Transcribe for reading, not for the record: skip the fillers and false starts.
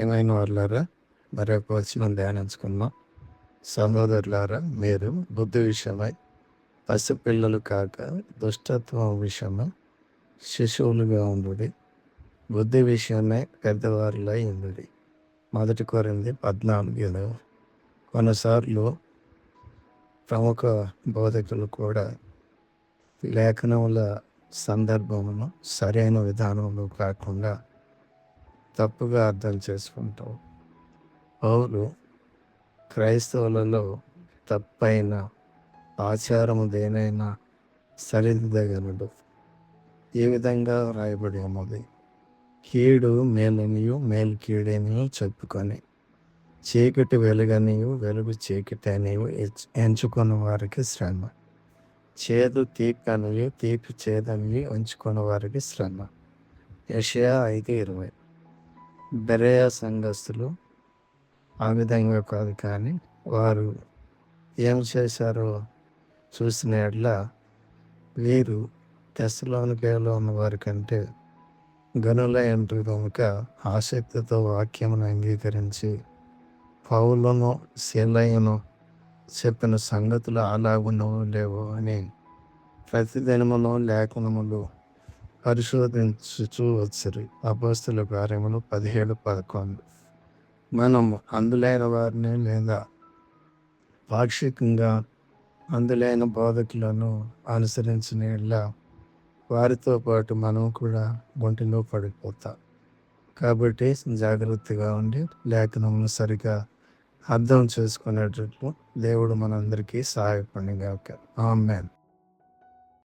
ఏమైనా వాళ్ళారా మరొక వచనం ధ్యానించుకుందాం. సహోదరులారా, మీరు బుద్ధి విషయమై పసిపిల్లలు కాక దుష్టత్వం విషయమై శిశువులుగా ఉండుడి. బుద్ధి విషయమై పెద్దవారులై ఉండుడి. 1 కొరింథీ 14:7. కొన్నిసార్లు ప్రముఖ బోధకులు కూడా లేఖనముల సందర్భమును సరైన విధానంలో కాకుండా తప్పుగా అర్థం చేసుకుంటాం. పౌలు క్రైస్తవులలో తప్పైన ఆచారము దేనైనా సరిదిద్దగలడు. ఈ విధంగా రాయబడి ఉన్నది: కీడు మేలనియు మేలు కీడనియు చెప్పుకొని చీకటి వెలుగనియు వెలుగు చీకటి అనియు ఎంచుకున్న వారికి శ్రమ. చేదు తీపనియు తీపి చేదనియు ఎంచుకున్న వారికి శ్రమ. యెషయా 5:20. బెరేయ సంఘస్థులు ఆ విధంగా కాదు, కానీ వారు ఏం చేశారో చూసిన యెడల వీరు తెస్సలోనికయలో ఉన్న వారి కంటే గనులై ఉంటరు కనుక ఆసక్తితో వాక్యమును అంగీకరించి పౌలును సీలయును చెప్పిన సంగతులు అలాగున్నవో లేవో అని ప్రతిదినమును లేఖనములు పరిశోధించుచూ వచ్చారు. అపోస్తలుల కార్యములు 17:11. మనం అందులైన వారిని లేదా పాక్షికంగా అందులైన బోధకులను అనుసరించిన యెడల వారితో పాటు మనం కూడా ఒంటిలో పడిపోతాం. కాబట్టి జాగ్రత్తగా ఉండి లేఖనమును సరిగా అర్థం చేసుకునేటట్లు దేవుడు మనందరికీ సహాయపడిన గాక. ఆమేన్.